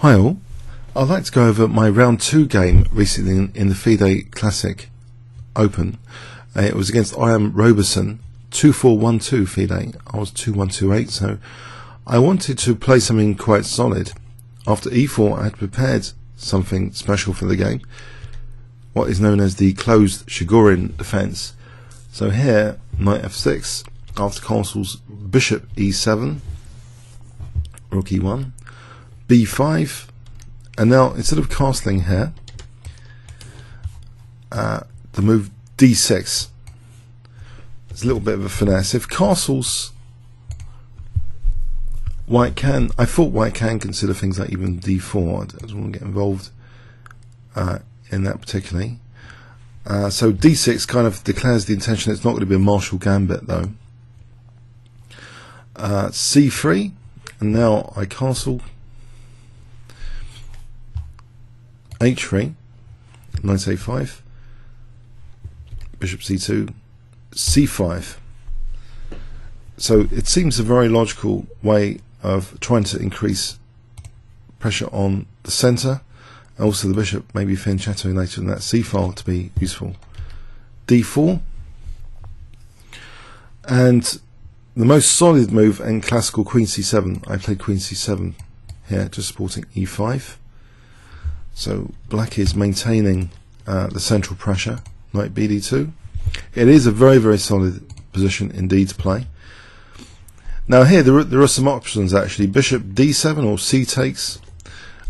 Hi all, I'd like to go over my round 2 game recently in the FIDE Classic Open. It was against IM Roberson, 2-4-1-2 FIDE. I was 2-1-2-8, so I wanted to play something quite solid. After e4 I had prepared something special for the game, what is known as the closed Chigorin defense. So here, knight f6, after castles bishop e7, rook e1, b5, and now instead of castling here, the move d6. It's a little bit of a finesse. If castles, I thought white can consider things like even d4. I don't want to get involved in that particularly. So d6 kind of declares the intention it's not going to be a martial gambit though. c3, and now I castle h3, knight a5, bishop c2, c5. So it seems a very logical way of trying to increase pressure on the centre, and also the bishop maybe fianchetto later in that c-file to be useful. d4, and the most solid move in classical queen c7, I played queen c7 here, just supporting e5. So black is maintaining the central pressure, knight bd2. It is a very, very solid position indeed to play. Now here there are some options actually. Bishop d7 or c takes.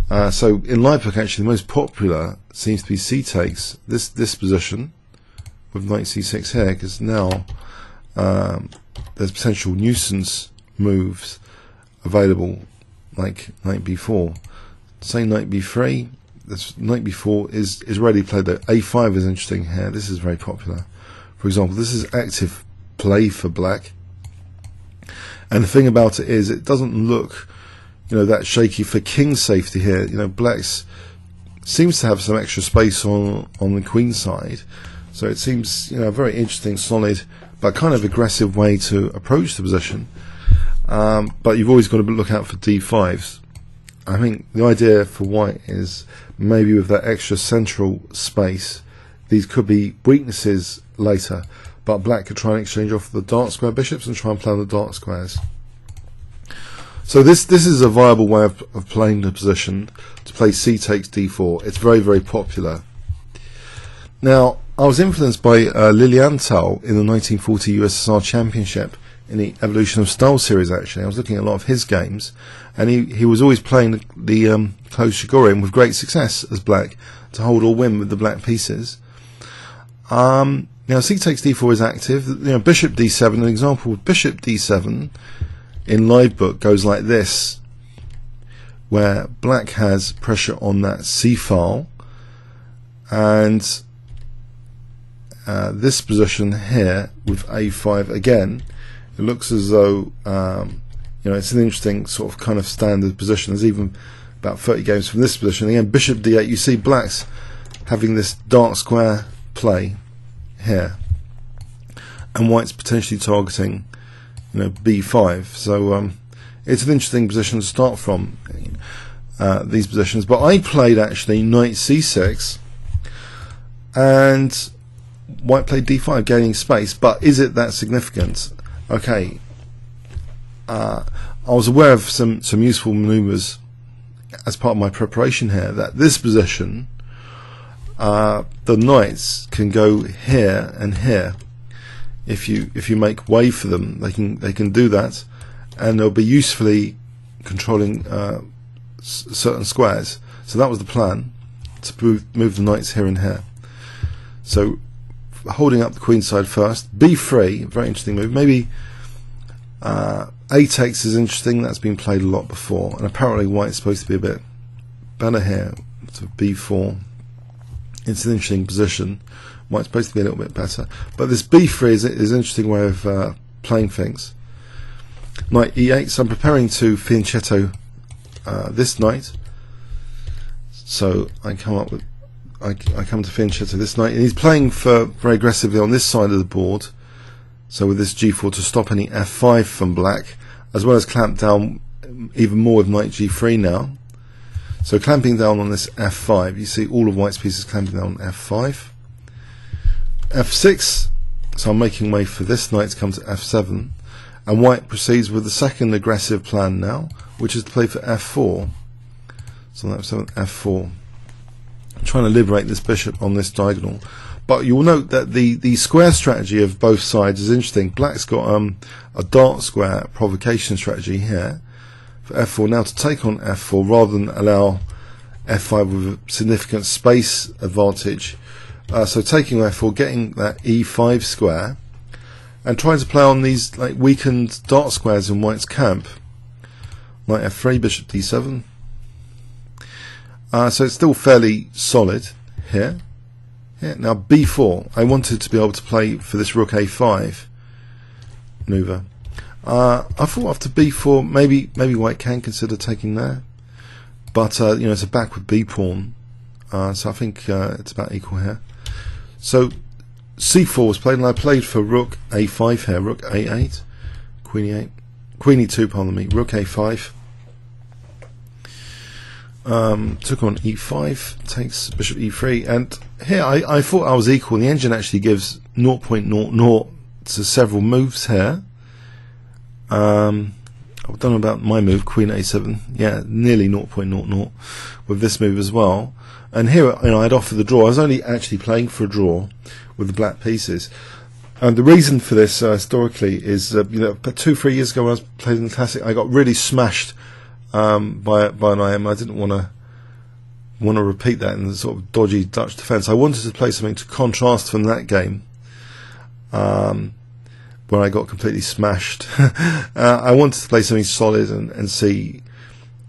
So in Lightbook actually the most popular seems to be c takes, this position with knight c6 here, because now there's potential nuisance moves available like knight b4. Say knight b3. This knight b4 is rarely played though. a5 is interesting here. This is very popular. For example, this is active play for black. And the thing about it is, it doesn't look, that shaky for king safety here. Black's seems to have some extra space on the queen side, so it seems a very interesting, solid, but kind of aggressive way to approach the position. But you've always got to look out for d5s. I think the idea for white is maybe with that extra central space, these could be weaknesses later, but black could try and exchange off the dark square bishops and try and play on the dark squares. So this is a viable way of playing the position, to play c takes d4. It's very, very popular. Now, I was influenced by Lilienthal in the 1940 USSR Championship in the Evolution of Style series. Actually, I was looking at a lot of his games, and he was always playing the closed Chigorin with great success as black to hold or win with the black pieces. Now c takes d4 is active. Bishop d7. An example of bishop d7 in Livebook goes like this, where black has pressure on that c file, and this position here with a5 again. It looks as though it's an interesting sort of kind of standard position. There's even about 30 games from this position. Again, bishop d8. You see black's having this dark square play here, and white's potentially targeting b5. So it's an interesting position to start from, these positions. But I played actually knight c6, and white played d5, gaining space. But is it that significant? Okay, I was aware of some useful maneuvers as part of my preparation here, that this position, the knights can go here and here. If you make way for them, they can do that, and they'll be usefully controlling certain squares. So that was the plan, to move the knights here and here. So holding up the queen side first. b3, very interesting move. Maybe a takes is interesting. That's been played a lot before, and apparently white's supposed to be a bit better here. So b4. It's an interesting position. White's supposed to be a little bit better, but this b3 is an interesting way of playing things. Knight e8. So I'm preparing to fianchetto this knight. So I come up with I come to fianchetto this knight, and he's playing very aggressively on this side of the board. So with this g4 to stop any f5 from black, as well as clamp down even more with knight g3 now. So clamping down on this f5, you see all of white's pieces clamping down on f5. f6, so I'm making way for this knight to come to f7, and white proceeds with the second aggressive plan now, which is to play for f4. So on f7, f4. I'm trying to liberate this bishop on this diagonal. But you will note that the square strategy of both sides is interesting. Black's got a dart square provocation strategy here for f4 now to take on f4 rather than allow f5 with a significant space advantage. So taking f4, getting that e5 square, and trying to play on these like weakened dart squares in white's camp. Knight f3, bishop d7. So it's still fairly solid here. Yeah, now b4, I wanted to be able to play for this rook a5 maneuver. I thought after b4 maybe white can consider taking there, but you know, it's a backward b pawn, so I think it's about equal here. So c4 was played, and I played for rook a5 here, rook a8, queen e8, queen e2, pardon me, rook a5. Took on e5, takes bishop e3, and here I thought I was equal. The engine actually gives 0.00 to several moves here. I don't know about my move, queen a7, yeah, nearly 0.00 with this move as well. And here, you know, I'd offer the draw. I was only actually playing for a draw with the black pieces. And the reason for this historically is, you know, 2-3 years ago when I was playing in the Classic, I got really smashed by an IM. I didn't want to repeat that in the sort of dodgy Dutch defence. I wanted to play something to contrast from that game, where I got completely smashed. I wanted to play something solid and see,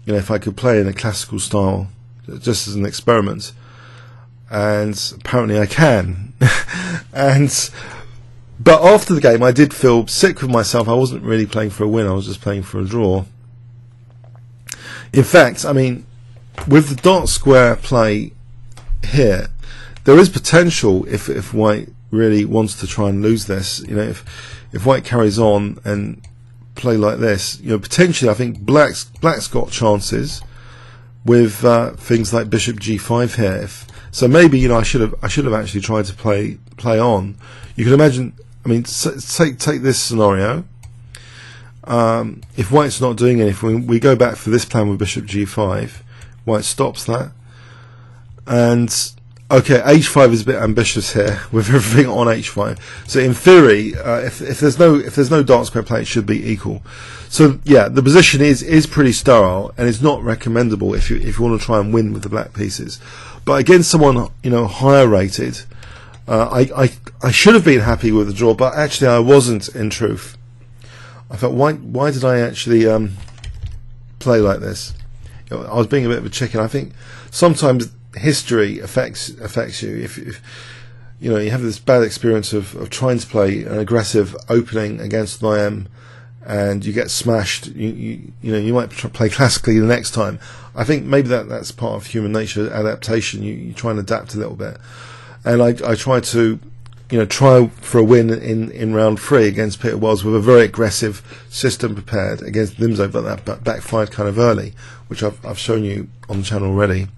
you know, if I could play in a classical style, just as an experiment. And apparently I can. But after the game, I did feel sick with myself. I wasn't really playing for a win. I was just playing for a draw. In fact, I mean, with the dart square play here, there is potential if white really wants to try and lose this. You know, if white carries on and play like this, you know, potentially I think black's got chances with things like bishop g5 here. So maybe, you know, I should have actually tried to play on. You can imagine. I mean, take this scenario. If white's not doing anything, we go back for this plan with bishop g5. White stops that, and okay, h5 is a bit ambitious here with everything on h5. So in theory, if there's no dark square play, it should be equal. So yeah, the position is pretty sterile, and it's not recommendable if you want to try and win with the black pieces. But against someone, you know, higher rated, I should have been happy with the draw, but actually I wasn't. In truth, I thought, why did I actually play like this? You know, I was being a bit of a chicken. I think sometimes history affects you. If you know, you have this bad experience of trying to play an aggressive opening against an IM and you get smashed, you know, you might play classically the next time. I think maybe that's part of human nature, adaptation. You try and adapt a little bit, and I try to, you know, try for a win in round 3 against Peter Wells with a very aggressive system prepared against Limzo, but that backfired kind of early, which I've shown you on the channel already.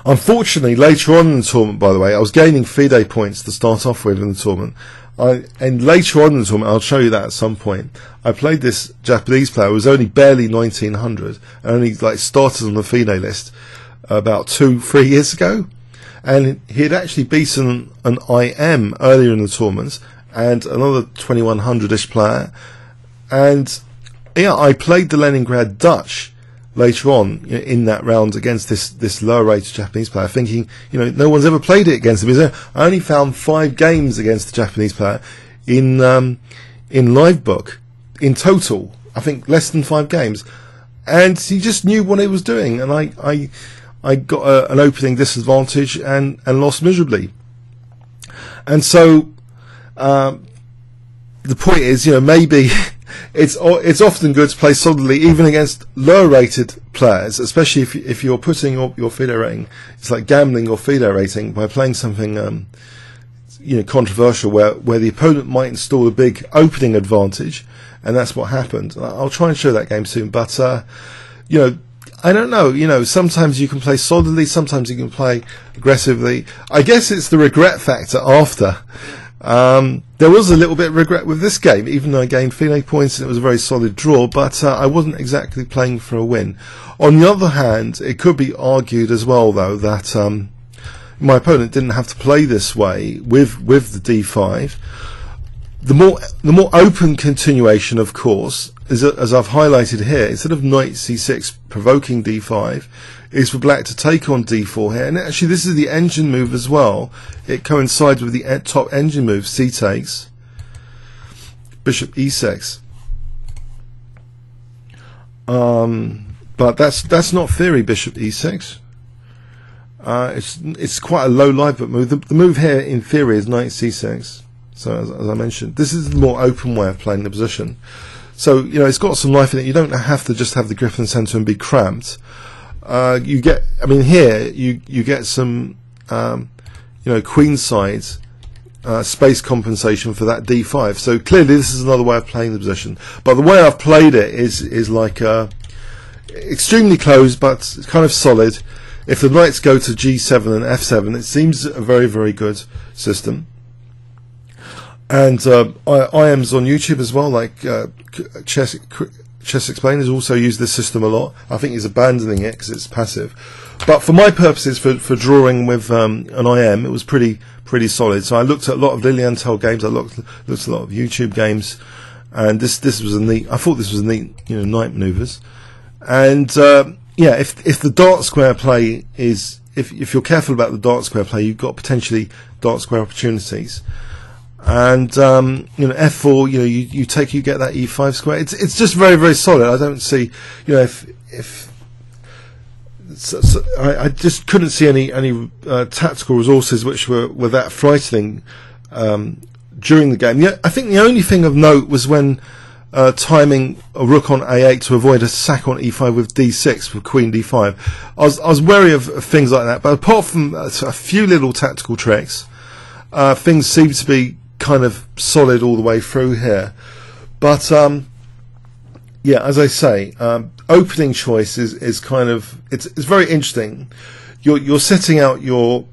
Unfortunately, later on in the tournament, by the way, I was gaining FIDE points to start off with in the tournament. And later on in the tournament, I'll show you that at some point, I played this Japanese player who was only barely 1900 and only like started on the FIDE list about 2-3 years ago. And he had actually beaten an IM earlier in the tournament and another 2100-ish player. And yeah, I played the Leningrad Dutch later on, you know, in that round against this lower-rated Japanese player, thinking, you know, no one's ever played it against him. I only found 5 games against the Japanese player in Livebook in total. I think less than 5 games, and he just knew what he was doing. And I got an opening disadvantage and lost miserably. And so the point is, you know, maybe it's often good to play solidly even against lower rated players, especially if you're putting your FIDE rating. It's like gambling your FIDE rating by playing something you know, controversial where the opponent might install a big opening advantage, and that's what happened. I'll try and show that game soon, but you know, I don't know, you know, sometimes you can play solidly, sometimes you can play aggressively. I guess it's the regret factor after. There was a little bit of regret with this game, even though I gained FIDE points and it was a very solid draw, but I wasn't exactly playing for a win. On the other hand, it could be argued as well, though, that my opponent didn't have to play this way with the d5. The more open continuation, of course, is, as I've highlighted here, instead of knight c6 provoking d5, is for black to take on d4 here. And actually this is the engine move as well. It coincides with the top engine move, c takes, bishop e6. But that's not theory, bishop e6. It's quite a low live book move. The move here in theory is knight c6. So as I mentioned, this is the more open way of playing the position. So, you know, it's got some life in it. You don't have to just have the Griffin center and be cramped. You get, I mean, here you get some, you know, queenside space compensation for that d5. So clearly this is another way of playing the position. But the way I've played it is like extremely close, but kind of solid. If the knights go to g7 and f7, it seems a very, very good system. And IM's on YouTube as well, like Chess Explained has also used this system a lot. I think he's abandoning it because it's passive. But for my purposes, for drawing with an IM, it was pretty solid. So I looked at a lot of Lilienthal games. I looked at a lot of YouTube games, and this was a neat. I thought this was a neat, you know, knight maneuvers. And yeah, if the dark square play is, if you're careful about the dark square play, you've got potentially dark square opportunities. And you know, f4, you know, you get that e5 square. It's just very, very solid. I don't see, you know, I just couldn't see any tactical resources which were that frightening during the game. Yeah, I think the only thing of note was when timing a rook on a8 to avoid a sack on e5 with d6 with queen d5. I was wary of things like that. But apart from a few little tactical tricks, things seem to be kind of solid all the way through here. But yeah, as I say, opening choice is kind of, it's very interesting. You're setting out your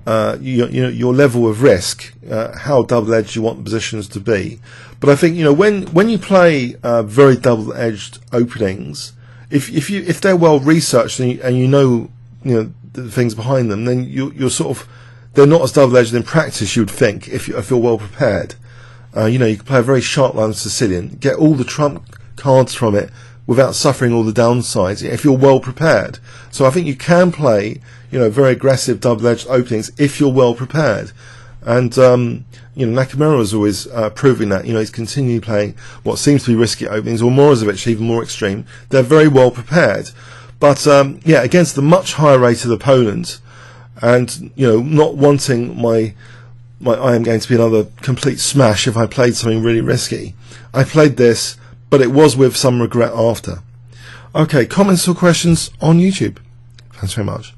level of risk, how double-edged you want the positions to be. But I think, you know, when you play very double-edged openings, if they're well researched and you know the things behind them, then you're sort of, they're not as double-edged in practice, you would think, if you're well prepared. You know, you can play a very sharp line of Sicilian, get all the trump cards from it without suffering all the downsides if you're well prepared. So I think you can play, you know, very aggressive double-edged openings if you're well prepared. And you know, Nakamura is always proving that. You know, he's continually playing what seems to be risky openings, or Morozevich even more extreme. They're very well prepared. But yeah, against the much higher rated opponent, and you know, not wanting my IM game to be another complete smash if I played something really risky, I played this, but it was with some regret after. Okay, comments or questions on YouTube? Thanks very much.